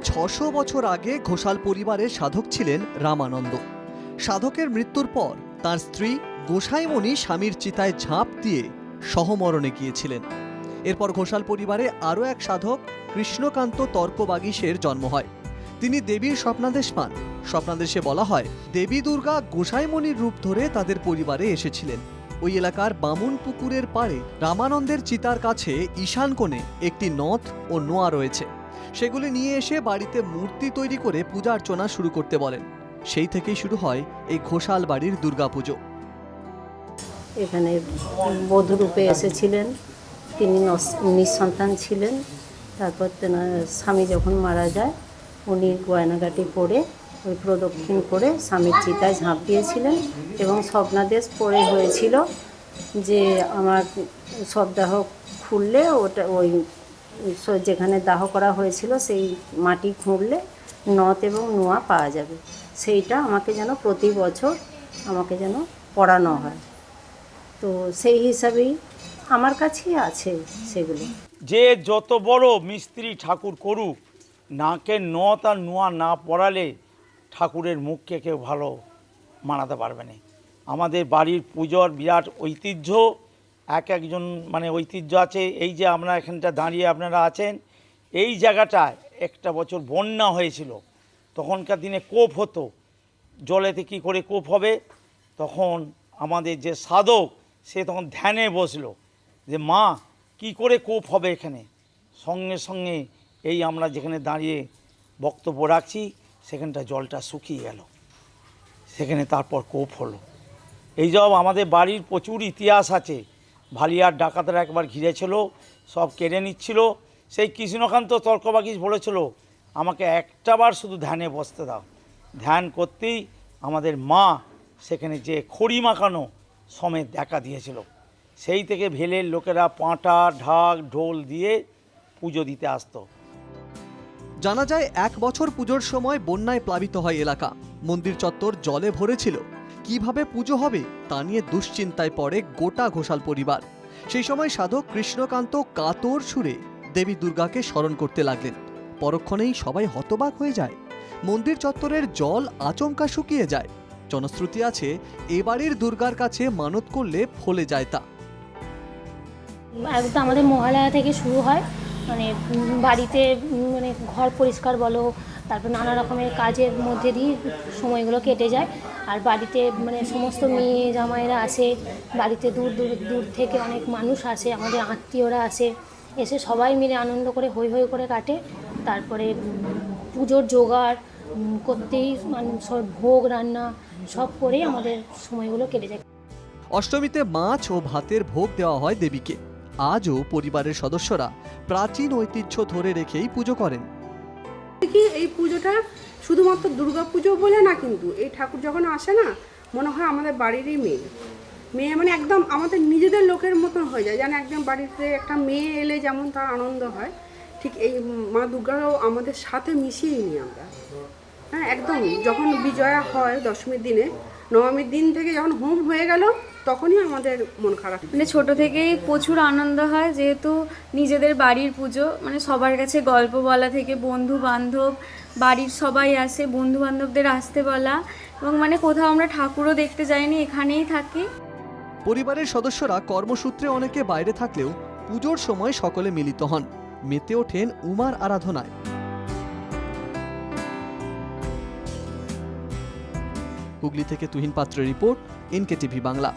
৬০০ বছর আগে ঘোষাল পরিবারের সাধক ছিলেন রামানন্দ। সাধকের মৃত্যুর পর তার স্ত্রী গোসাইমণি স্বামীর চিতায় ঝাঁপ দিয়ে সহমরণে গিয়েছিলেন। এরপর ঘোষাল পরিবারে আরও এক সাধক কৃষ্ণকান্ত তর্কবাগীশের জন্ম হয়। তিনি দেবীর স্বপ্নাদেশ পান। স্বপ্নাদেশে বলা হয় দেবী দুর্গা গোসাইমণির রূপ ধরে তাদের পরিবারে এসেছিলেন। ওই এলাকার বামুন পুকুরের পাড়ে রামানন্দের চিতার কাছে ঈশান কোণে একটি নথ ও নোয়া রয়েছে। সেগুলি নিয়ে এসে বাড়িতে মূর্তি তৈরি করে পূজা অর্চনা শুরু করতে বলেন। সেই থেকেই শুরু হয় এই ঘোষাল বাড়ির দুর্গাপুজো। এখানে বধূরূপে এসেছিলেন, তিনি নিঃসন্তান ছিলেন। তারপর তেনার স্বামী যখন মারা যায় উনি গয়নাগাটি পরে ওই প্রদক্ষিণ করে স্বামীর চিতায় ঝাঁপ দিয়েছিলেন এবং স্বপ্নাদেশ পড়ে হয়েছিল যে আমার শবদাহ খুললে ওটা ওই যেখানে দাহ করা হয়েছিল সেই মাটি খুঁড়লে নথ এবং নোয়া পাওয়া যাবে। সেইটা আমাকে যেন প্রতি বছর আমাকে যেন পড়ানো হয়। তো সেই হিসাবেই আমার কাছেই আছে সেগুলো। যে যত বড় মিস্ত্রি ঠাকুর করুক, নাকে নথ আর নোয়া না পড়ালে ঠাকুরের মুখকে কেউ ভালো মানাতে পারবে না। আমাদের বাড়ির পুজোর বিরাট ঐতিহ্য, একজন ঐতিহ্য আছে। এই যে আমরা এখানটা দাঁড়িয়ে আপনারা আছেন, এই জায়গাটায় একটা বছর বন্যা হয়েছিল। তখনকার দিনে কোপ হতো, জলেতে কি করে কোপ হবে। তখন আমাদের যে সাধক সে তখন ধ্যানে বসলো যে মা কি করে কোপ হবে এখানে। সঙ্গে সঙ্গে এই আমরা যেখানে দাঁড়িয়ে বক্তব্য রাখছি সেখানটা জলটা শুকিয়ে গেল, সেখানে তারপর কোপ হলো। এই সব আমাদের বাড়ির প্রচুর ইতিহাস আছে। ভালিয়ার ডাকাতরা একবার ঘিরেছিল, সব কেড়ে নিচ্ছিল। সেই কৃষ্ণকান্ত তর্কবাগীশ বলেছিল আমাকে একটাবার শুধু ধ্যানে বসতে দাও। ধ্যান করতেই আমাদের মা সেখানে যে খড়ি মাখানো সমেত দেখা দিয়েছিল। সেই থেকে ভেলের লোকেরা পাঁটা ঢাক ঢোল দিয়ে পুজো দিতে আসতো। জানা যায় ১ বছর পুজোর সময় বন্যায় প্লাবিত হয় এলাকা। মন্দির চত্বর জলে ভরেছিল। কিভাবে পুজো হবে তা নিয়ে দুশ্চিন্তায় পড়ে গোটা ঘোষাল পরিবার। সেই সময় সাধক কৃষ্ণকান্ত কাতর সুরে দেবী দুর্গাকে স্মরণ করতে লাগলেন। পরক্ষণেই সবাই হতবাক হয়ে যায়। মন্দির চত্বরের জল আচমকা শুকিয়ে যায়। জনশ্রুতি আছে এবাড়ির দুর্গার কাছে মানত করলে ফলে যায় তা। একদম আমাদের মহালয়া থেকে শুরু হয়, বাড়িতে ঘর পরিষ্কার বলো, তারপর নানা রকমের কাজের মধ্যে দিয়ে সময়গুলো কেটে যায়। আর বাড়িতে সমস্ত মেয়ে জামাইরা আসে, বাড়িতে দূর দূর দূর থেকে অনেক মানুষ আসে, আমাদের আত্মীয়রা আসে, এসে সবাই মিলে আনন্দ করে হৈ হৈ করে কাটে। তারপরে পুজোর জোগাড় করতেই সব ভোগ রান্না সব করেই আমাদের সময়গুলো কেটে যায়। অষ্টমীতে মাছ ও ভাতের ভোগ দেওয়া হয় দেবীকে। আজও পরিবারের সদস্যরা প্রাচীন ঐতিহ্য ধরে রেখেই পুজো করেন। এই পুজোটা শুধুমাত্র দুর্গা পুজো বলে না, কিন্তু এই ঠাকুর যখন আসে না মনে হয় আমাদের বাড়িরই মেয়ে একদম আমাদের নিজেদের লোকের মতন হয়ে যায়। যেন একদম বাড়িতে একটা মেয়ে এলে যেমন তার আনন্দ হয়, ঠিক এই মা দুর্গারও আমাদের সাথে মিশিয়ে নিই আমরা। হ্যাঁ, একদম যখন বিজয়া হয় দশমীর দিনে, নবমীর দিন থেকে যখন হোম হয়ে গেল তখনই আমাদের মন খারাপ। ছোট থেকেই প্রচুর আনন্দ হয়, যেহেতু নিজেদের বাড়ির পুজো, সবার কাছে গল্প বলা থেকে বন্ধু বান্ধব বাড়ির সবাই আসে, বন্ধু বান্ধবদের আসতে বলা, এবং কোথাও আমরা ঠাকুরও দেখতে যাইনি, এখানেই থাকি। পরিবারের সদস্যরা কর্মসূত্রে অনেকে বাইরে থাকলেও পুজোর সময় সকলে মিলিত হন, মেতে ওঠেন উমার আরাধনায়। হুগলি থেকে তুহিন পাত্রের রিপোর্ট, NKTV বাংলা।